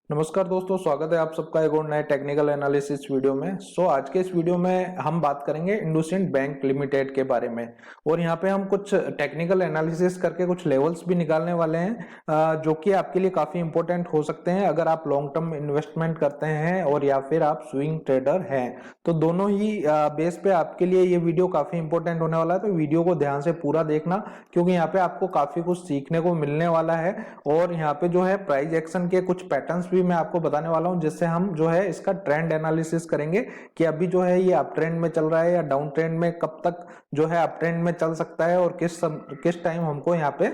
नमस्कार दोस्तों, स्वागत है आप सबका एक और नए टेक्निकल एनालिसिस वीडियो में। आज के इस वीडियो में हम बात करेंगे इंडसइंड बैंक लिमिटेड के बारे में। और यहाँ पे हम कुछ टेक्निकल एनालिसिस करके कुछ लेवल्स भी निकालने वाले हैं, जो कि आपके लिए काफी इंपॉर्टेंट हो सकते हैं अगर आप लॉन्ग टर्म इन्वेस्टमेंट करते हैं और या फिर आप स्विंग ट्रेडर हैं। तो दोनों ही बेस पे आपके लिए ये वीडियो काफी इंपॉर्टेंट होने वाला है। तो वीडियो को ध्यान से पूरा देखना, क्योंकि यहाँ पे आपको काफी कुछ सीखने को मिलने वाला है। और यहाँ पे जो है प्राइस एक्शन के कुछ पैटर्न्स भी मैं आपको बताने वाला हूं, जिससे हम जो है इसका ट्रेंड एनालिसिस करेंगे कि अभी जो है ये अप ट्रेंड में चल रहा है या डाउन ट्रेंड में, कब तक जो है अप ट्रेंड में चल सकता है और किस टाइम हमको यहाँ पे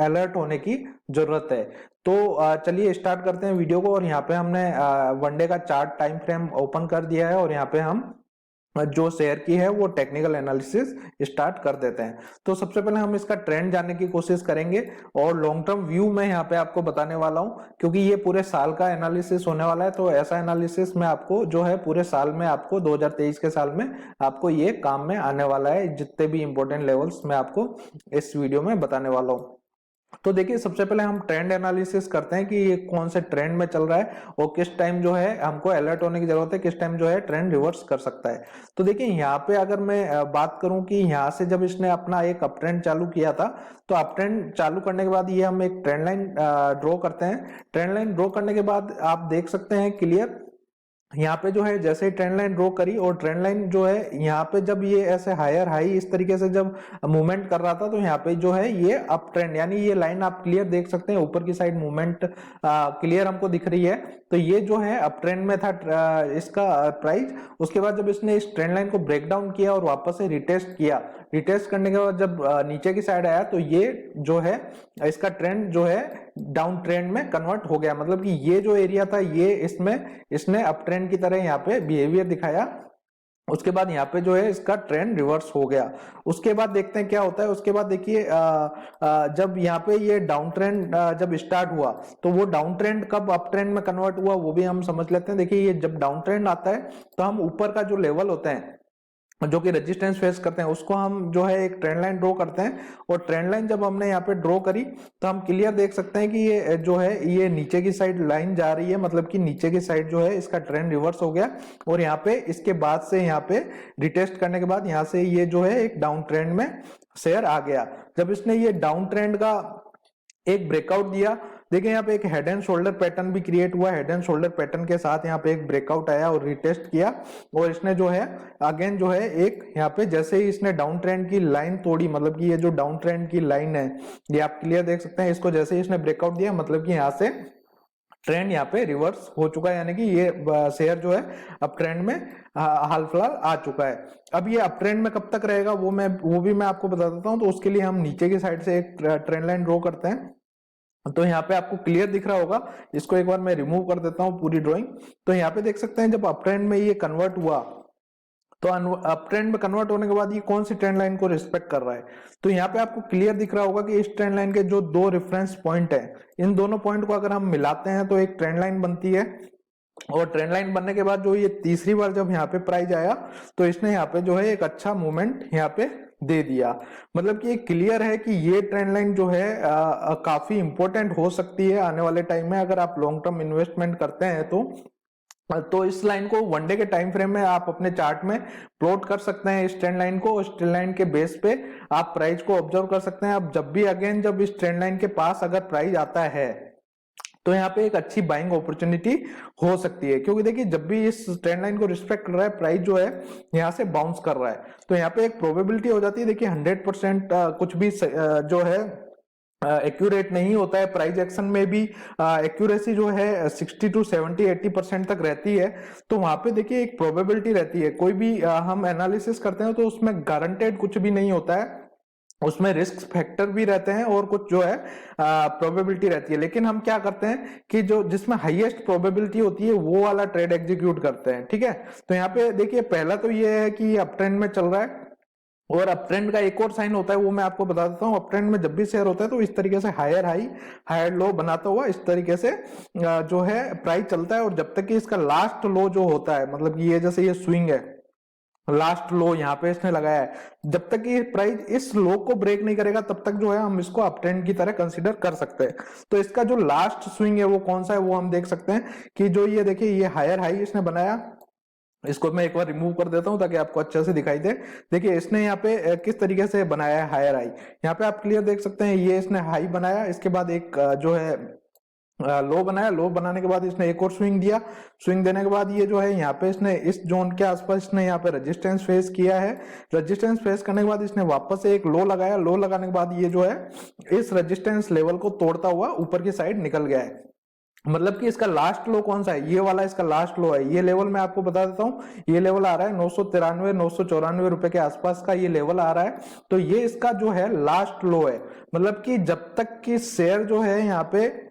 अलर्ट होने की जरूरत है। तो चलिए स्टार्ट करते हैं वीडियो को। और यहाँ पे हमने वनडे का चार्ट टाइम फ्रेम ओपन कर दिया है और यहाँ पे हम जो शेयर की है वो टेक्निकल एनालिसिस स्टार्ट कर देते हैं। तो सबसे पहले हम इसका ट्रेंड जानने की कोशिश करेंगे और लॉन्ग टर्म व्यू में यहाँ पे आपको बताने वाला हूं, क्योंकि ये पूरे साल का एनालिसिस होने वाला है। तो ऐसा एनालिसिस में आपको जो है पूरे साल में, आपको 2023 के साल में आपको ये काम में आने वाला है। जितने भी इंपॉर्टेंट लेवल्स मैं आपको इस वीडियो में बताने वाला हूँ। तो देखिए, सबसे पहले हम ट्रेंड एनालिसिस करते हैं कि ये कौन से ट्रेंड में चल रहा है और किस टाइम जो है हमको अलर्ट होने की जरूरत है, किस टाइम जो है ट्रेंड रिवर्स कर सकता है। तो देखिए, यहाँ पे अगर मैं बात करूं कि यहाँ से जब इसने अपना एक अप ट्रेंड चालू किया था, तो अप ट्रेंड चालू करने के बाद ये हम एक ट्रेंड लाइन ड्रॉ करते हैं। ट्रेंड लाइन ड्रॉ करने के बाद आप देख सकते हैं क्लियर, यहाँ पे जो है जैसे ही ट्रेंड लाइन ड्रॉ करी और ट्रेंड लाइन जो है यहाँ पे जब ये ऐसे हायर हाई इस तरीके से जब मूवमेंट कर रहा था, तो यहाँ पे जो है ये अप ट्रेंड, यानी ये लाइन आप क्लियर देख सकते हैं, ऊपर की साइड मूवमेंट क्लियर हमको दिख रही है। तो ये जो है अप ट्रेंड में था इसका प्राइस। उसके बाद जब इसने इस ट्रेंड लाइन को ब्रेक डाउन किया और वापस से रिटेस्ट किया, रिटेस्ट करने के बाद जब नीचे की साइड आया, तो ये जो है इसका ट्रेंड जो है डाउन ट्रेंड में कन्वर्ट हो गया। मतलब कि ये जो एरिया था ये इसमें इसने अप ट्रेंड की तरह यहाँ पे बिहेवियर दिखाया। उसके बाद यहाँ पे जो है इसका ट्रेंड रिवर्स हो गया। उसके बाद देखते हैं क्या होता है। उसके बाद देखिए, जब यहाँ पे ये डाउन ट्रेंड जब स्टार्ट हुआ, तो वो डाउन ट्रेंड कब अप ट्रेंड में कन्वर्ट हुआ वो भी हम समझ लेते हैं। देखिए, ये जब डाउन ट्रेंड आता है तो हम ऊपर का जो लेवल होता है, जो कि रेजिस्टेंस फेस करते हैं, उसको हम जो है एक ट्रेंड लाइन ड्रॉ करते हैं। और ट्रेंड लाइन जब हमने यहाँ पे ड्रॉ करी, तो हम क्लियर देख सकते हैं कि ये जो है ये नीचे की साइड लाइन जा रही है, मतलब कि नीचे की साइड जो है इसका ट्रेंड रिवर्स हो गया। और यहाँ पे इसके बाद से यहाँ पे रिटेस्ट करने के बाद यहाँ से ये जो है एक डाउन ट्रेंड में शेयर आ गया। जब इसने ये डाउन ट्रेंड का एक ब्रेकआउट दिया, देखिए यहाँ पे एक हेड एंड शोल्डर पैटर्न भी क्रिएट हुआ। हेड एंड शोल्डर पैटर्न के साथ यहाँ पे एक ब्रेकआउट आया और रिटेस्ट किया। और इसने जो है अगेन जो है एक यहाँ पे जैसे ही इसने डाउन ट्रेंड की लाइन तोड़ी, मतलब कि ये जो डाउन ट्रेंड की लाइन है ये आप क्लियर देख सकते हैं, इसको जैसे ही इसने ब्रेकआउट दिया, मतलब कि यहाँ से ट्रेंड यहाँ पे रिवर्स हो चुका है, यानी कि ये शेयर जो है अप ट्रेंड में हाल फिलहाल आ चुका है। अब ये अप ट्रेंड में कब तक रहेगा वो भी मैं आपको बता देता हूँ। तो उसके लिए हम नीचे की साइड से एक ट्रेंड लाइन ड्रॉ करते हैं। तो यहाँ पे आपको क्लियर दिख रहा होगा, इसको एक बार मैं रिमूव कर देता हूँ पूरी ड्राइंग। तो यहाँ पे देख सकते हैं जब अप ट्रेंड में ये कन्वर्ट हुआ, तो अप ट्रेंड में कन्वर्ट होने के बाद ये कौन सी ट्रेंड लाइन को रिस्पेक्ट कर रहा है। तो यहाँ पे आपको क्लियर दिख रहा होगा कि इस ट्रेंड लाइन के जो दो रेफरेंस पॉइंट है, इन दोनों पॉइंट को अगर हम मिलाते हैं तो एक ट्रेंड लाइन बनती है। और ट्रेंड लाइन बनने के बाद जो ये तीसरी बार जब यहाँ पे प्राइस आया, तो इसने यहाँ पे जो है एक अच्छा मूवमेंट यहाँ पे दे दिया। मतलब कि क्लियर है कि ये ट्रेंड लाइन जो है काफी इंपॉर्टेंट हो सकती है आने वाले टाइम में, अगर आप लॉन्ग टर्म इन्वेस्टमेंट करते हैं तो इस लाइन को वनडे के टाइम फ्रेम में आप अपने चार्ट में प्लॉट कर सकते हैं। इस ट्रेंड लाइन को, इस ट्रेंड लाइन के बेस पे आप प्राइस को ऑब्जर्व कर सकते हैं। अब जब भी अगेन जब इस ट्रेंड लाइन के पास अगर प्राइस आता है, तो यहाँ पे एक अच्छी बाइंग अपॉर्चुनिटी हो सकती है, क्योंकि देखिए जब भी इस ट्रेंड लाइन को रिस्पेक्ट कर रहा है, प्राइस जो है यहाँ से बाउंस कर रहा है, तो यहाँ पे एक प्रोबेबिलिटी हो जाती है। देखिए 100% कुछ भी जो है एक्यूरेट नहीं होता है। प्राइस एक्शन में भी एक्यूरेसी जो है 60 to 70-80% तक रहती है। तो वहां पे देखिए एक प्रोबेबिलिटी रहती है। कोई भी हम एनालिसिस करते हैं तो उसमें गारंटेड कुछ भी नहीं होता है, उसमें रिस्क फैक्टर भी रहते हैं और कुछ जो है प्रोबेबिलिटी रहती है। लेकिन हम क्या करते हैं कि जो जिसमें हाईएस्ट प्रोबेबिलिटी होती है वो वाला ट्रेड एग्जीक्यूट करते हैं। ठीक है, तो यहाँ पे देखिए पहला तो ये है कि अप ट्रेंड में चल रहा है। और अप ट्रेंड का एक और साइन होता है, वो मैं आपको बता देता हूँ। अप ट्रेंड में जब भी शेयर होता है तो इस तरीके से हायर हाई हायर लो बनाता हुआ इस तरीके से जो है प्राइस चलता है। और जब तक कि इसका लास्ट लो जो होता है, मतलब कि ये जैसे ये स्विंग है, लास्ट लो यहाँ पे इसने लगाया है। जब तक ये प्राइस इस लो को ब्रेक नहीं करेगा तब तक जो है हम इसको अप ट्रेंड की तरह कंसीडर कर सकते हैं। तो इसका जो लास्ट स्विंग है वो कौन सा है वो हम देख सकते हैं कि जो ये देखिए ये हायर हाई इसने बनाया। इसको मैं एक बार रिमूव कर देता हूं ताकि आपको अच्छे से दिखाई दे। देखिए इसने यहाँ पे किस तरीके से बनाया है हायर हाई, यहाँ पे आप क्लियर देख सकते हैं। ये इसने हाई बनाया, इसके बाद एक जो है लो बनाया, लो बनाने के बाद इसने एक और स्विंग दिया। स्विंग देने के बाद ये जो है यहाँ पे इसने इस जोन के आसपास इसने यहाँ पे रेजिस्टेंस फेस किया है। रेजिस्टेंस फेस करने के बाद इसने वापस से एक लो लगाया। लो लगाने के बाद ये जो है इस रेजिस्टेंस लेवल को तोड़ता हुआ ऊपर की साइड निकल गया है। मतलब कि इसका लास्ट लो कौन सा है, ये वाला इसका लास्ट लो है। ये लेवल मैं आपको बता देता हूं, ये लेवल आ रहा है 993 994 रुपए के आसपास का ये लेवल आ रहा है। तो ये इसका जो है लास्ट लो है। मतलब कि जब तक कि शेयर जो है यहाँ पे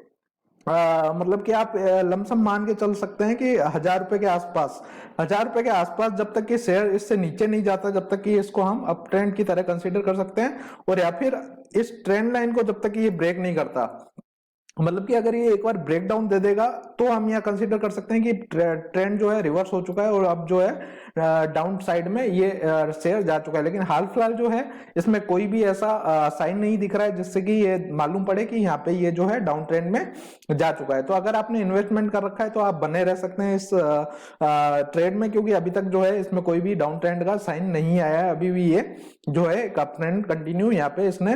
मतलब कि आप लमसम मान के चल सकते हैं कि 1000 रुपए के आसपास, 1000 रुपए के आसपास जब तक कि शेयर इससे नीचे नहीं जाता जब तक कि इसको हम अप ट्रेंड की तरह कंसीडर कर सकते हैं। और या फिर इस ट्रेंड लाइन को जब तक कि ये ब्रेक नहीं करता, मतलब कि अगर ये एक बार ब्रेक डाउन दे देगा तो हम यहाँ कंसीडर कर सकते हैं कि ट्रेंड जो है रिवर्स हो चुका है और अब जो है डाउन साइड में ये शेयर जा चुका है। लेकिन हाल फिलहाल जो है इसमें कोई भी ऐसा साइन नहीं दिख रहा है जिससे कि ये मालूम पड़े कि यहाँ पे ये जो है डाउन ट्रेंड में जा चुका है। तो अगर आपने इन्वेस्टमेंट कर रखा है तो आप बने रह सकते हैं इस ट्रेड में, क्योंकि अभी तक जो है इसमें कोई भी डाउन ट्रेंड का साइन नहीं आया है। अभी भी ये जो है अप ट्रेंड कंटिन्यू यहाँ पे इसने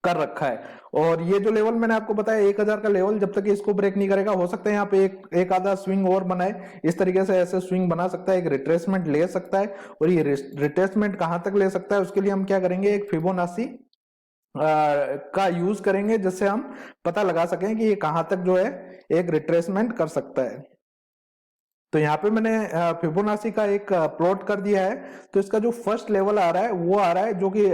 कर रखा है। और ये जो लेवल मैंने आपको बताया 1000 का लेवल, जब तक इसको ब्रेक नहीं करेगा हो सकता है यहाँ पे एक आधा स्विंग और बनाए। इस तरीके से ऐसे स्विंग बना सकता है, एक रिट्रेसमेंट ले सकता है। और ये रिट्रेसमेंट कहां तक ले सकता है उसके लिए हम क्या करेंगे, एक फिबोनाची का यूज करेंगे जिससे हम पता लगा सकें कि ये कहां तक जो है एक रिट्रेसमेंट कर सकता है। तो यहाँ पे मैंने फिबोनाची का एक प्लॉट कर दिया है। तो इसका जो फर्स्ट लेवल आ रहा है वो आ रहा है जो कि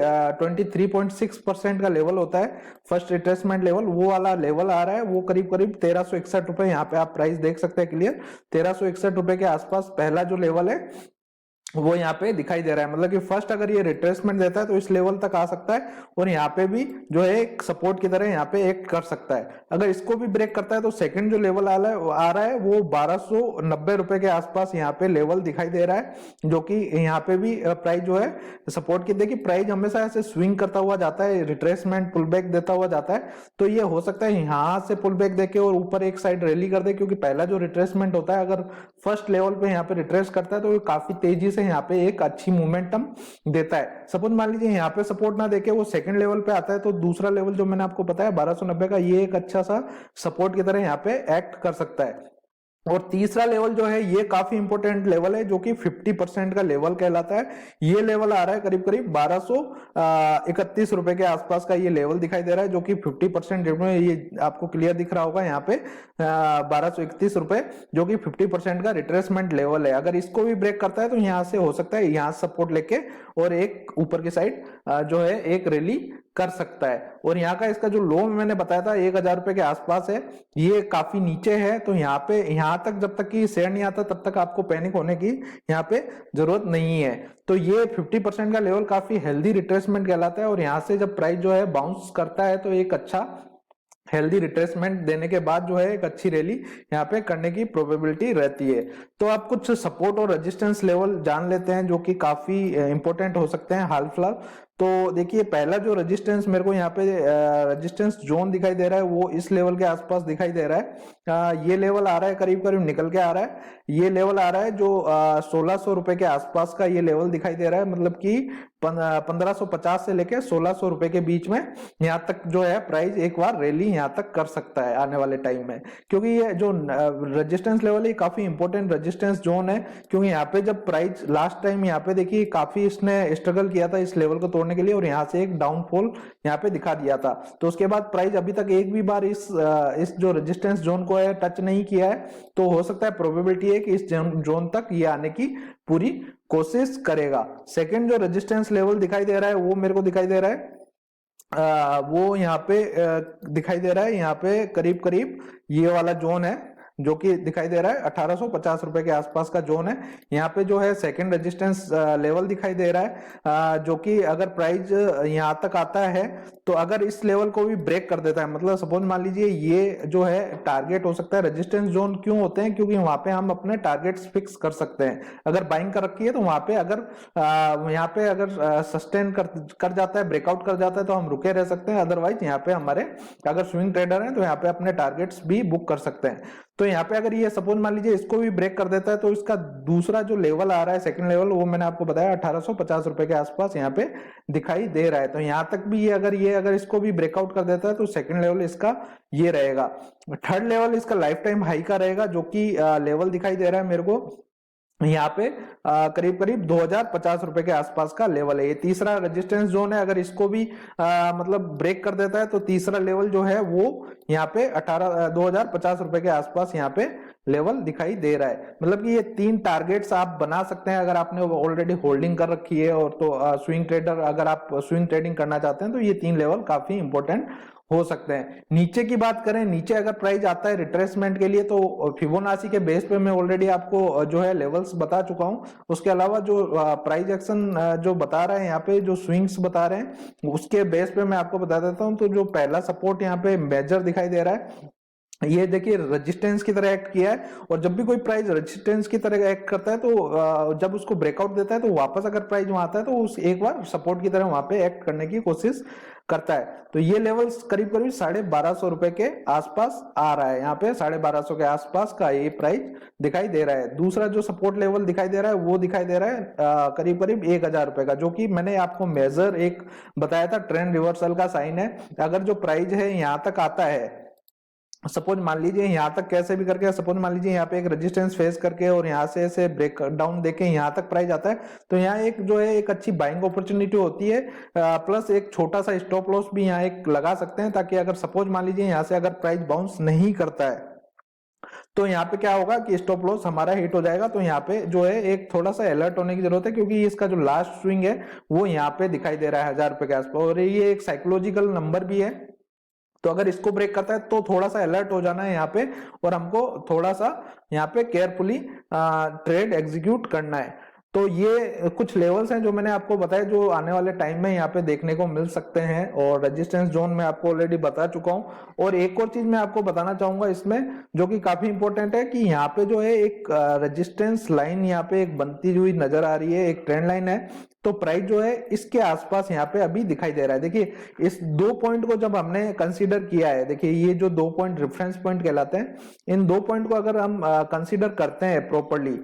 23.6% का लेवल होता है, फर्स्ट रिट्रेसमेंट लेवल, वो वाला लेवल आ रहा है। वो करीब करीब 1361 रुपए, यहाँ पे आप प्राइस देख सकते हैं क्लियर, 1361 रुपए के आसपास पहला जो लेवल है वो यहाँ पे दिखाई दे रहा है। मतलब कि फर्स्ट अगर ये रिट्रेसमेंट देता है तो इस लेवल तक आ सकता है और यहाँ पे भी जो है एक सपोर्ट की तरह यहाँ पे एक्ट कर सकता है। अगर इसको भी ब्रेक करता है तो सेकंड जो लेवल आ रहा है वो 1290 रुपए के आसपास यहाँ पे लेवल दिखाई दे रहा है, जो कि यहाँ पे भी प्राइस जो है सपोर्ट की। देखिए प्राइस हमेशा ऐसे स्विंग करता हुआ जाता है, रिट्रेसमेंट पुल बैक देता हुआ जाता है। तो ये हो सकता है यहाँ से पुल बैक देके और ऊपर एक साइड रैली कर दे, क्योंकि पहला जो रिट्रेसमेंट होता है अगर फर्स्ट लेवल पे यहाँ पे रिट्रेस करता है तो काफी तेजी से यहाँ पे एक अच्छी मोमेंटम देता है। सपोज मान लीजिए यहाँ पे सपोर्ट ना देके वो सेकंड लेवल पे आता है तो दूसरा लेवल जो मैंने आपको बताया 1290 का, ये एक अच्छा सा सपोर्ट की तरह यहाँ पे एक्ट कर सकता है। और तीसरा लेवल जो है ये काफी इंपॉर्टेंट लेवल है जो कि 50% का लेवल कहलाता है। ये लेवल आ रहा है करीब करीब 1231 रुपए के आसपास का ये लेवल दिखाई दे रहा है, जो कि 50% में ये आपको क्लियर दिख रहा होगा यहाँ पे 1231 रुपए, जो कि 50% का रिट्रेसमेंट लेवल है। अगर इसको भी ब्रेक करता है तो यहाँ से हो सकता है यहाँ सपोर्ट लेके और एक ऊपर की साइड जो है एक रैली कर सकता है। और यहाँ का इसका जो लो मैंने बताया था 1000 रुपए के आसपास है, ये काफी नीचे है। तो यहाँ पे यहाँ तक जब तक कि शेयर नहीं आता तब तक आपको पैनिक होने की यहाँ पे जरूरत नहीं है। तो ये 50% का लेवल काफी हेल्दी रिट्रेसमेंट कहलाता है। और यहाँ से जब प्राइस जो है बाउंस करता है तो एक अच्छा हेल्दी रिट्रेसमेंट देने के बाद जो है एक अच्छी रैली यहाँ पे करने की प्रोबेबिलिटी रहती है। तो आप कुछ सपोर्ट और रेजिस्टेंस लेवल जान लेते हैं जो कि काफी इंपॉर्टेंट हो सकते हैं हाल फिलहाल। तो देखिए पहला जो रेजिस्टेंस मेरे को यहाँ पे रेजिस्टेंस जोन दिखाई दे रहा है वो इस लेवल के आसपास दिखाई दे रहा है। ये लेवल आ रहा है करीब करीब निकल के आ रहा है, ये लेवल आ रहा है जो 1600 रुपए के आसपास का ये लेवल दिखाई दे रहा है। मतलब कि 1550 से लेके 1600 रुपए के बीच में यहाँ तक जो है प्राइस एक बार रैली यहाँ तक कर सकता है आने वाले टाइम में, क्योंकि ये जो रेजिस्टेंस लेवल है काफी इंपॉर्टेंट रेजिस्टेंस जोन है। क्योंकि यहाँ पे जब प्राइस लास्ट टाइम यहाँ पे देखिए काफी इसने स्ट्रगल किया था इस लेवल को तोड़ने के लिए और यहाँ से एक डाउनफॉल यहाँ पे दिखा दिया था। तो उसके बाद प्राइस अभी तक एक भी बार इस जो रेजिस्टेंस जोन को है टच नहीं किया है। तो हो सकता है प्रोबेबिलिटी है कि इस जोन तक ये आने की पूरी कोशिश करेगा। सेकंड जो रेजिस्टेंस लेवल दिखाई दे रहा है वो मेरे को दिखाई दे रहा है वो यहाँ पे दिखाई दे रहा है, यहाँ पे करीब करीब ये वाला जोन है जो कि दिखाई दे रहा है 1850 रुपए के आसपास का जोन है। यहाँ पे जो है सेकंड रेजिस्टेंस लेवल दिखाई दे रहा है, जो कि अगर प्राइस यहाँ तक आता है तो अगर इस लेवल को भी ब्रेक कर देता है, मतलब सपोज मान लीजिए ये जो है टारगेट हो सकता है। रेजिस्टेंस जोन क्यों होते हैं? क्योंकि वहां पे हम अपने टारगेट्स फिक्स कर सकते हैं। अगर बाइंग कर रखी है तो वहां पे अगर यहाँ पे अगर सस्टेन कर जाता है, ब्रेकआउट कर जाता है तो हम रुके रह सकते हैं। अदरवाइज यहाँ पे हमारे अगर स्विंग ट्रेडर हैं तो यहाँ पे अपने टारगेट्स भी बुक कर सकते हैं। तो यहाँ पे अगर ये सपोज मान लीजिए इसको भी ब्रेक कर देता है तो इसका दूसरा जो लेवल आ रहा है, सेकंड लेवल, वो मैंने आपको बताया 1850 रुपए के आसपास यहाँ पे दिखाई दे रहा है। तो यहाँ तक भी ये अगर इसको भी ब्रेकआउट कर देता है तो सेकंड लेवल इसका ये रहेगा। थर्ड लेवल इसका लाइफ टाइम हाई का रहेगा, जो कि लेवल दिखाई दे रहा है मेरे को यहाँ पे करीब करीब 2050 रुपए के आसपास का लेवल है। ये तीसरा रेजिस्टेंस जोन है, अगर इसको भी मतलब ब्रेक कर देता है तो तीसरा लेवल जो है वो यहाँ पे 2050 रुपए के आसपास यहाँ पे लेवल दिखाई दे रहा है। मतलब कि ये 3 टारगेट्स आप बना सकते हैं अगर आपने ऑलरेडी होल्डिंग कर रखी है, और तो स्विंग ट्रेडर अगर आप स्विंग ट्रेडिंग करना चाहते हैं तो ये 3 लेवल काफी इंपॉर्टेंट हो सकते हैं। नीचे की बात करें, नीचे अगर प्राइस आता है रिट्रेसमेंट के लिए तो फिबोनाची के बेस पे मैं ऑलरेडी आपको जो है लेवल्स बता चुका हूं। उसके अलावा जो प्राइस एक्शन जो बता रहे हैं यहाँ पे, जो स्विंग्स बता रहे हैं, उसके बेस पे मैं आपको बता देता हूं। तो जो पहला सपोर्ट यहाँ पे मेजर दिखाई दे रहा है, ये देखिए रेजिस्टेंस की तरह एक्ट किया है। और जब भी कोई प्राइस रेजिस्टेंस की तरह एक्ट करता है तो जब उसको ब्रेकआउट देता है तो वापस अगर प्राइस वहां आता है तो उस एक बार सपोर्ट की तरह वहां पे एक्ट करने की कोशिश करता है। तो ये लेवल्स करीब करीब 1250 रुपए के आसपास आ रहा है। यहाँ पे 1250 के आसपास का ये प्राइस दिखाई दे रहा है। दूसरा जो सपोर्ट लेवल दिखाई दे रहा है वो दिखाई दे रहा है करीब करीब 1000 रुपए का, जो कि मैंने आपको मेजर एक बताया था, ट्रेंड रिवर्सल का साइन है। अगर जो प्राइस है यहाँ तक आता है, सपोज मान लीजिए यहाँ तक कैसे भी करके, सपोज मान लीजिए यहाँ पे एक रेजिस्टेंस फेस करके और यहाँ से ऐसे ब्रेक डाउन देके यहाँ तक प्राइस आता है, तो यहाँ एक जो है एक अच्छी बाइंग अपॉर्चुनिटी होती है। प्लस एक छोटा सा स्टॉप लॉस भी यहाँ एक लगा सकते हैं, ताकि अगर सपोज मान लीजिए यहाँ से अगर प्राइस बाउंस नहीं करता है तो यहाँ पे क्या होगा कि स्टॉप लॉस हमारा हिट हो जाएगा। तो यहाँ पे जो है एक थोड़ा सा अलर्ट होने की जरूरत है, क्योंकि इसका जो लास्ट स्विंग है वो यहाँ पे दिखाई दे रहा है 1000 रुपए के आसपास, और ये एक साइकोलॉजिकल नंबर भी है। तो अगर इसको ब्रेक करता है तो थोड़ा सा अलर्ट हो जाना है यहाँ पे, और हमको थोड़ा सा यहाँ पे केयरफुली ट्रेड एग्जीक्यूट करना है। तो ये कुछ लेवल्स हैं जो मैंने आपको बताया, जो आने वाले टाइम में यहाँ पे देखने को मिल सकते हैं। और रेजिस्टेंस जोन में आपको ऑलरेडी बता चुका हूँ। और एक और चीज मैं आपको बताना चाहूंगा इसमें, जो कि काफी इंपॉर्टेंट है, कि यहाँ पे जो है एक रेजिस्टेंस लाइन यहाँ पे एक बनती हुई नजर आ रही है, एक ट्रेंड लाइन है। तो प्राइस जो है इसके आसपास यहाँ पे अभी दिखाई दे रहा है। देखिए इस 2 पॉइंट को जब हमने कंसीडर किया है, देखिए ये जो 2 पॉइंट रेफरेंस पॉइंट कहलाते हैं, इन 2 पॉइंट को अगर हम कंसीडर करते हैं प्रॉपर्ली,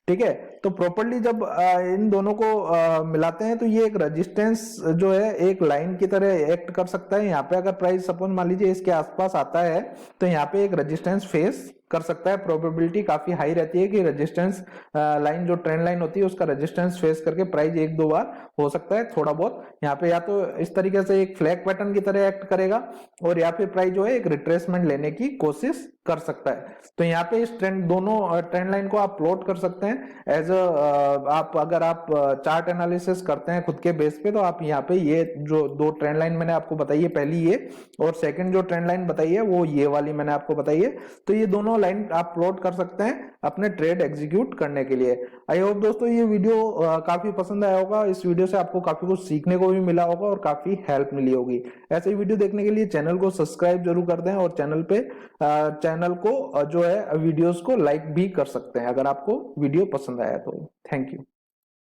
ठीक है, तो प्रॉपर्ली जब इन दोनों को मिलाते हैं तो ये एक रेजिस्टेंस जो है एक लाइन की तरह एक्ट कर सकता है। यहाँ पे अगर प्राइस सपोज मान लीजिए इसके आसपास आता है तो यहाँ पे एक रेजिस्टेंस फेस कर सकता है। प्रोबेबिलिटी काफी हाई रहती है कि रेजिस्टेंस लाइन जो ट्रेंड लाइन होती है उसका रेजिस्टेंस फेस करके प्राइस 1-2 बार हो सकता है थोड़ा बहुत यहाँ पे या तो इस तरीके से एक फ्लैग पैटर्न की तरह एक्ट करेगा, और या फिर प्राइस जो है एक रिट्रेसमेंट लेने की कोशिश कर सकता है। तो यहाँ पे इस ट्रेंड दोनों ट्रेंड लाइन को आप प्लॉट कर सकते हैं एज आप अगर आप चार्ट एनालिसिस करते हैं खुद के बेस पे, तो आप यहाँ पे ये जो 2 ट्रेंड लाइन मैंने आपको बताई है, पहली ये और सेकंड जो ट्रेंड लाइन बताई है वो ये वाली मैंने आपको बताई है, तो ये दोनों लाइन आप प्लॉट कर सकते हैं अपने ट्रेड एग्जीक्यूट करने के लिए। आई होप दोस्तों ये वीडियो काफी पसंद आया होगा। इस वीडियो से आपको काफी कुछ सीखने को भी मिला होगा और काफी हेल्प मिली होगी। ऐसे ही वीडियो देखने के लिए चैनल को सब्सक्राइब जरूर कर दें, और चैनल को जो है वीडियोस को लाइक भी कर सकते हैं अगर आपको वीडियो पसंद आया तो। Thank you.